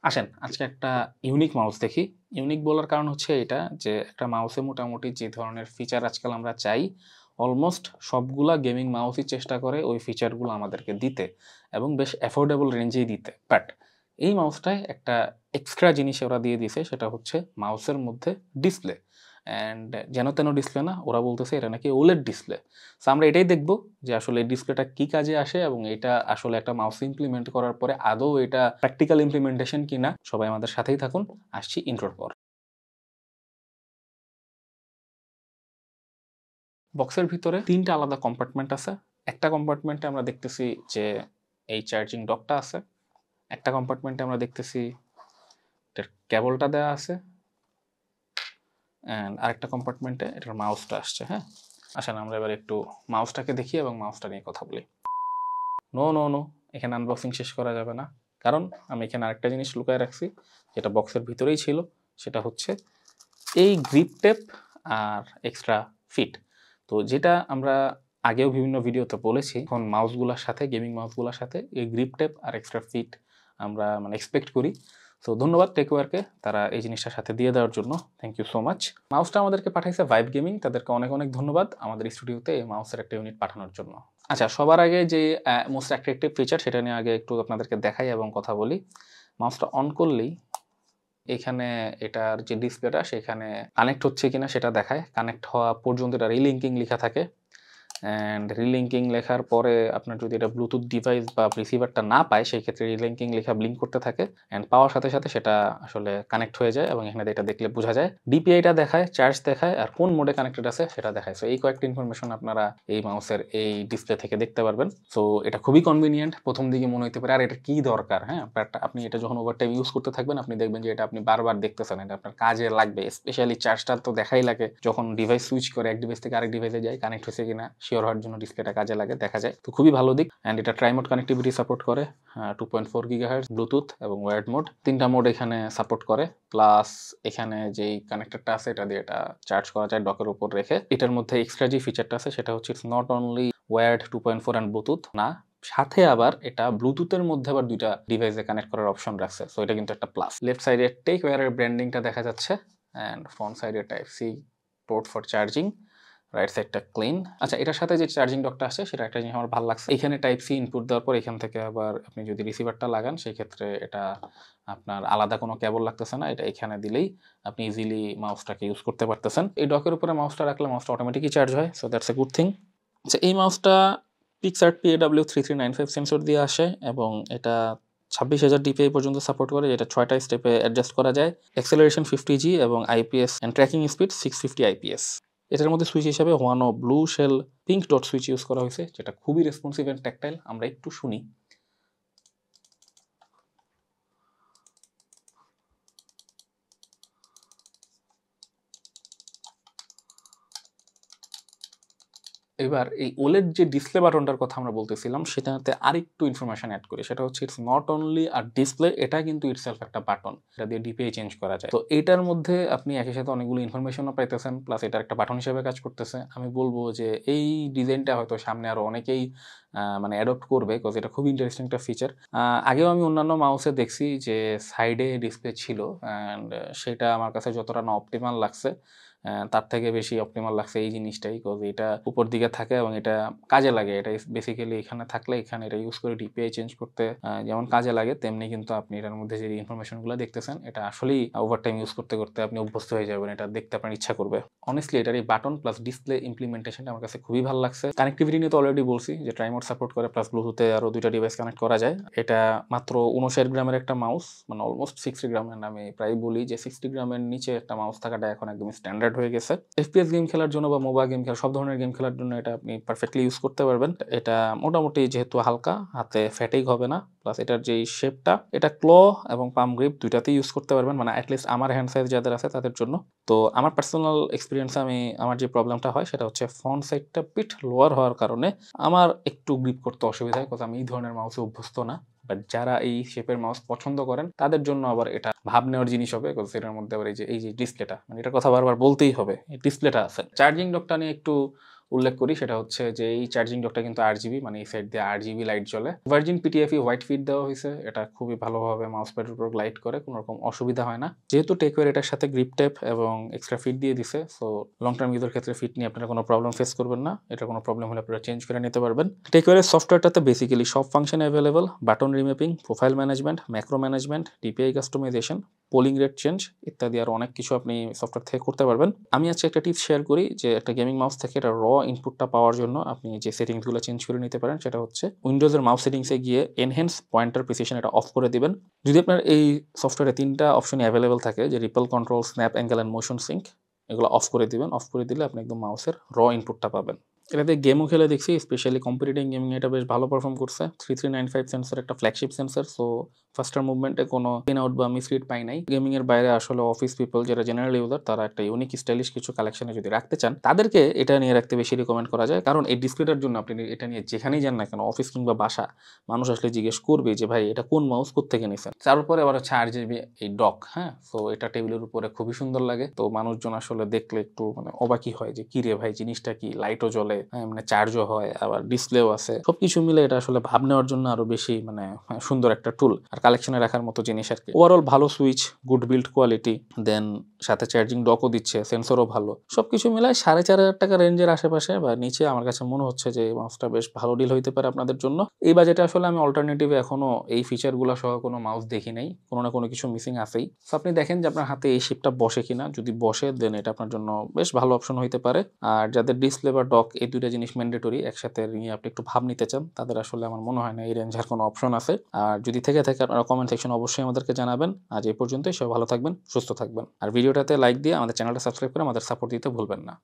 আসেন আজকে একটা ইউনিক মাউস দেখি। ইউনিক বলার কারণ হচ্ছে এটা যে একটা মাউসে মোটামুটি যে ধরনের ফিচার আজকাল আমরা চাই, অলমোস্ট সবগুলা গেমিং মাউসই চেষ্টা করে ওই ফিচারগুলো আমাদেরকে দিতে এবং বেশ অ্যাফোর্ডেবল রেঞ্জেই দিতে। বাট এই মাউসটায় একটা এক্সট্রা জিনিস ওরা দিয়ে দিছে, সেটা হচ্ছে মাউসের মধ্যে ডিসপ্লে। অ্যান্ড যেন তেন ডিসপ্লে না, ওরা বলতেছে এটা নাকি ওলেড ডিসপ্লে। সো আমরা এটাই দেখব যে আসলে এই ডিসপ্লেটা কি কাজে আসে এবং এটা আসলে একটা মাউস ইমপ্লিমেন্ট করার পরে আদৌ এটা প্র্যাকটিক্যাল ইমপ্লিমেন্টেশন কিনা। সবাই আমাদের সাথেই থাকুন, আসছি ইন্ট্রোর পর। বক্সের ভিতরে ৩টা আলাদা কম্পার্টমেন্ট আছে। একটা কম্পার্টমেন্টে আমরা দেখতেছি যে এই চার্জিং ডকটা আছে। একটা কম্পার্টমেন্টে আমরা দেখতেছি এটার কেবলটা দেওয়া আছে। অ্যান্ড আরেকটা কম্পার্টমেন্টে এটার মাউসটা আসছে। হ্যাঁ, আসেন আমরা এবার একটু মাউসটাকে দেখি এবং মাউসটা নিয়ে কথা বলি। নো নো নো, এখানে আনবক্সিং শেষ করা যাবে না, কারণ আমি এখানে আরেকটা জিনিস লুকায় রাখছি যেটা বক্সের ভিতরেই ছিল। সেটা হচ্ছে এই গ্রিপ টেপ আর এক্সট্রা ফিট। তো যেটা আমরা আগেও বিভিন্ন ভিডিওতে বলেছি, এখন মাউসগুলোর সাথে, গেমিং মাউসগুলোর সাথে এই গ্রিপ টেপ আর এক্সট্রা ফিট আমরা এক্সপেক্ট করি। তো ধন্যবাদ টেকওয়ারকে তারা এই জিনিসটার সাথে দিয়ে দেওয়ার জন্য। Thank you so much. মাউসটা আমাদেরকে পাঠাইছে ভাইব গেমিং, তাদেরকে অনেক অনেক ধন্যবাদ আমাদের স্টুডিওতে এই মাউসের একটা ইউনিট পাঠানোর জন্য। আচ্ছা, সবার আগে যে মোস্ট অ্যাট্রাকটিভ ফিচার সেটা নিয়ে আগে একটু আপনাদেরকে দেখাই এবং কথা বলি। মাউসটা অন করলেই এখানে এটার যে ডিসপ্লেটা সেখানে কানেক্ট হচ্ছে কিনা সেটা দেখায়। কানেক্ট হওয়া পর্যন্ত এটা রিলিঙ্কিং লেখা থাকে। অ্যান্ড রিলিঙ্কিং লেখার পরে আপনার যদি এটা ব্লুটুথ ডিভাইস বা রিসিভারটা না পায়, সেই ক্ষেত্রে রিলিঙ্কিং লেখা ব্লিঙ্ক করতে থাকে। অ্যান্ড পাওয়ার সাথে সাথে সেটা আসলে কানেক্ট হয়ে যায় এবং এখানে এটা দেখলে বোঝা যায়। ডিপিআইটা দেখায়, চার্জ দেখায়, আর কোন মোডে কানেক্টেড আছে সেটা দেখায়। সো এই কয়েকটা ইনফরমেশন আপনারা এই মাউসের এই ডিসপ্লে থেকে দেখতে পারবেন। সো এটা খুবই কনভিনিয়েন্ট। প্রথম দিকে মনে হতে পারে আর এটা কি দরকার, হ্যাঁ, বাট আপনি এটা যখন ওভারটাইম ইউজ করতে থাকবেন আপনি দেখবেন যে এটা আপনি বারবার দেখতেছেন, এটা আপনার কাজে লাগবে। স্পেশালি চার্জটা তো দেখাই লাগে যখন ডিভাইস সুইচ করে এক ডিভাইস থেকে আরেক ডিভাইসে যায়, কানেক্ট হয়েছে কিনা শিওর হওয়ার জন্য ডিসপ্লেটা কাজে লাগে, দেখা যায়। তো খুবই ভালো দিক। অ্যান্ড এটা ট্রাইমোড কানেক্টিভিটি সাপোর্ট করে, 2.4 GHz ব্লুটুথ এবং ওয়্যার্ড মোড, 3টা মোড এখানে সাপোর্ট করে। প্লাস এখানে যেই কানেক্টরটা আছে এটা দিয়ে এটা চার্জ করা যায় ডকের উপর রেখে। এটার মধ্যে এক্সট্রা যে ফিচারটা আছে সেটা হচ্ছে it's not only wired 2.4 and Bluetooth না, সাথে আবার এটা ব্লুটুথের মধ্যে আবার 2টা ডিভাইসে কানেক্ট করার অপশন রাখছে। সো এটা কিন্তু একটা প্লাস। লেফট সাইডে টেকওয়্যারের ব্র্যান্ডিংটা দেখা যাচ্ছে। অ্যান্ড ফ্রন্ট সাইডে type C port for charging, right সাইডটা ক্লিন। আচ্ছা, এটার সাথে যে চার্জিং ডকটা আছে সেটা একটা জিনিস আমার ভালো লাগছে। এখানে টাইপ সি ইনপুট দেওয়ার পর এখান থেকে আবার আপনি যদি রিসিভারটা লাগান সেই ক্ষেত্রে এটা আপনার আলাদা কোনো কেবল লাগতেছে না, এটা এখানে দিলেই আপনি ইজিলি মাউসটাকে ইউজ করতে পারতেছেন। এই ডকের উপরে মাউসটা রাখলে মাউসটা অটোমেটিকই চার্জ হয়। So that's a good thing. আচ্ছা, এই মাউসটা পিক্সআর্ট PAW3395 সেন্সর দিয়ে আসে এবং এটা 26,000 DPI পর্যন্ত সাপোর্ট করে, যেটা 6টা স্টেপে অ্যাডজাস্ট করা যায়। অ্যাক্সেলারেশন 50G এবং IPS and tracking speed 650 IPS। এটার মধ্যে সুইচ হিসাবে ওয়ানো blue shell pink dot switch use করা হয়েছে, যেটা খুবই রেসপন্সিভ অ্যান্ড ট্যাকটাইল। আমরা একটু শুনি। এবার এই ওলেড যে ডিসপ্লে বাটনটার কথা আমরা বলতেছিলাম সেটাতে আরেকটু ইনফরমেশন অ্যাড করি। সেটা হচ্ছে it's not only a display, এটা কিন্তু ইটসেলফ একটা বাটন, এটা দিয়ে ডিপিআই চেঞ্জ করা যায়। তো এটার মধ্যে আপনি একই সাথে অনেকগুলো ইনফরমেশনও পাইতেছেন, প্লাস এটা একটা বাটন হিসেবে কাজ করতেছে। আমি বলবো যে এই ডিজাইনটা হয়তো সামনে আরো অনেকেই অ্যাডপ্ট করবে, বিকজ এটা খুবই ইন্টারেস্টিং একটা ফিচার। আগেও আমি অন্যান্য মাউসে দেখছি যে সাইডে ডিসপ্লে ছিল, অ্যান্ড সেটা আমার কাছে যতটা না অপটিমাল লাগছে তার থেকে বেশি অপটিমাল লাগছে এই জিনিসটাই, বিকজ এটা উপর দিকে থাকে এবং এটা কাজে লাগে। এটা বেসিক্যালি এখানে থাকলে এখানে এটা ইউজ করে ডিপিআই চেঞ্জ করতে যেমন কাজে লাগে, তেমনি কিন্তু আপনি এটার মধ্যে যে ইনফরমেশনগুলো দেখতেছেন এটা আসলেই ওভারটাইম ইউজ করতে করতে আপনি অভ্যস্ত হয়ে যাবেন, এটা দেখতে আপনার ইচ্ছা করবে। অনেস্টলি এটার এই বাটন প্লাস ডিসপ্লে ইমপ্লিমেন্টেশনটা আমার কাছে খুবই ভালো লাগছে। কানেক্টিভিটি নিয়ে তো অলরেডি বলছি যে ট্রাইমোড সাপোর্ট করে, প্লাস ব্লুটুথে আরো 2টা ডিভাইস কানেক্ট করা যায়। এটা মাত্র 59 গ্রামের একটা মাউস, অলমোস্ট 60 গ্রাম। আমি প্রায় বলি যে 60 গ্রামের নিচে একটা মাউস থাকাটা এখন একদম স্ট্যান্ডার্ড হয়ে গেছে। FPS গেম খেলার জন্য বা মোবাইল গেম খেলা, সব ধরনের গেম খেলার জন্য এটা আপনি পারফেক্টলি ইউজ করতে পারবেন। এটা মোটামুটি যেহেতু হালকা, হাতে ফ্যাটিগ হবে না, প্লাস এটার যেই শেপটা, এটা ক্ল এবং পাম গ্রিপ দুইটাতেই ইউজ করতে পারবেন, অ্যাটলিস্ট আমার হ্যান্ড সাইজ যাদের আছে তাদের জন্য। তো আমার পার্সোনাল এক্সপিরিয়েন্সে আমার যে প্রবলেমটা হয় সেটা হচ্ছে ফ্রন্ট সাইডটা পিট লোয়ার হওয়ার কারণে আমার একটু গ্রিপ করতে অসুবিধা হয়, আমি এই ধরনের মাউসে অভ্যস্ত না। বাট যারা এই শেপের মাউস পছন্দ করেন তাদের জন্য আবার এটা ভাব নেওয়ার জিনিস হবে, বিকজ এটার মধ্যে আবার এই যে ডিসপ্লেটা, এটার কথা বারবার বলতেই হবে, এই ডিসপ্লেটা আছে। চার্জিং ডকটা নিয়ে একটু উল্লেখ করি সেটা হচ্ছে যে এই চার্জিং ডকটা কিন্তু RGB, মানে এই সাইড দিয়ে RGB লাইট জ্বলে। ভার্জিন PTFE হোয়াইট ফিট দেওয়া হয়েছে, এটা খুবই ভালোভাবে মাউস প্যাডের উপর গ্লাইড করে, কোনো রকম অসুবিধা হয় না। যেহেতু টেকওয়্যার এটার সাথে গ্রিপ টেপ এবং এক্সট্রা ফিট দিয়ে দিছে, সো লং টার্ম ইউজের ক্ষেত্রে ফিট নিয়ে আপনারা কোনো প্রবলেম ফেস করবেন না। এটা কোনো প্রবলেম হলে আপনারা চেঞ্জ করে নিতে পারবেন। টেকওয়্যারের সফটওয়্যারটাতে বেসিক্যালি সব function available, button remapping, profile management, macro management, DPI customisation, polling rate change ইত্যাদি আরও অনেক কিছু আপনি সফটওয়্যার থেকে করতে পারবেন। আমি আজকে একটা টিপস শেয়ার করি যে একটা গেমিং মাউস থেকে এটা র ইনপুটটা পাওয়ার জন্য আপনি যে সেটিংসগুলো চেঞ্জ করে নিতে পারেন সেটা হচ্ছে উইন্ডোজের মাউস সেটিংসে গিয়ে এনহ্যান্স পয়েন্টার প্রিসিশন এটা অফ করে দিবেন। যদি আপনার এই সফটওয়্যারে 3টা অপশনই অ্যাভেলেবল থাকে, যে ripple control, snap angle and motion sync, এগুলো অফ করে দিবেন। অফ করে দিলে আপনি একদম মাউসের র ইনপুটটা পাবেন। এটাতে গেমও খেলে দেখছি, স্পেশালি কম্পিটিটিভ গেমিং এটা বেশ ভালো পারফর্ম করছে। 3395 সেন্সর, একটা ফ্ল্যাগশিপ সেন্সর, সো ফাস্টার মুভমেন্টে কোনো পিন আউট বা মিসরিড পাই নাই। গেমিং এর বাইরে আসলে অফিস পিপল যারা জেনারেল ইউজার, তারা একটা ইউনিক স্টাইলিশ কিছু কালেকশনে যদি রাখতে চান, তাদেরকে এটা নিয়ে রাখতে বেশি রিকমেন্ড করা যায়। কারণ এই ডিসপ্লেটার জন্য আপনি এটা নিয়ে যেখানেই যান না কেন, অফিস কিংবা বাসা, মানুষ আসলে জিজ্ঞেস করবে যে ভাই এটা কোন মাউস, কোত্থেকে নিছেন। তারপরে আবার হচ্ছে RGB এই ডক, হ্যাঁ, সো এটা টেবিলের উপরে খুবই সুন্দর লাগে। তো মানুষজন আসলে দেখলে একটু মানে অবাকই হয় যে কি রে ভাই, জিনিসটা কি, লাইটও জ্বলে, মানে চার্জও হয়, আবার ডিসপ্লেও আছে, সবকিছু মিলে এটা আসলে ভাব নেওয়ার জন্য আরো বেশি মানে সুন্দর একটা টুল আর কালেকশনে রাখার মতো জিনিস আর কি। ওভারঅল ভালো সুইচ, গুড বিল্ড কোয়ালিটি, দেন সাথে চার্জিং ডকও দিচ্ছে, সেন্সরও ভালো, সবকিছু মিলায় 4500 টাকা রেঞ্জের আশেপাশে বা নিচে আমার কাছে মনে হচ্ছে যে মাউসটা বেশ ভালো ডিল হইতে পারে আপনাদের জন্য। এই বাজেটে আসলে আমি অল্টারনেটিভে এখনো এই ফিচারগুলো সহ কোনো মাউস দেখি নাই, কোনো না কোনো কিছু মিসিং আছেই। সো আপনি দেখেন যে আপনার হাতে এই শেপটা বসে কিনা, যদি বসে দেন এটা আপনার জন্য বেশ ভালো অপশন হইতে পারে। আর যাদের ডিসপ্লে বা ডক এই দুইটা জিনিস ম্যান্ডেটরি, একসাথে নিয়ে আপনি একটু ভাব নিতে চান, তাদের আসলে আমার মনে হয় না এই রেঞ্জের কোনো অপশন আছে। আর যদি থেকে থাকে আপনারা কমেন্ট সেকশন অবশ্যই আমাদেরকে জানাবেন। আজ এই পর্যন্তই, সবাই ভালো থাকবেন, সুস্থ থাকবেন। আর ভিডিওটাতে লাইক দিয়ে আমাদের চ্যানেলটা সাবস্ক্রাইব করে আমাদের সাপোর্ট দিতে ভুলবেন না।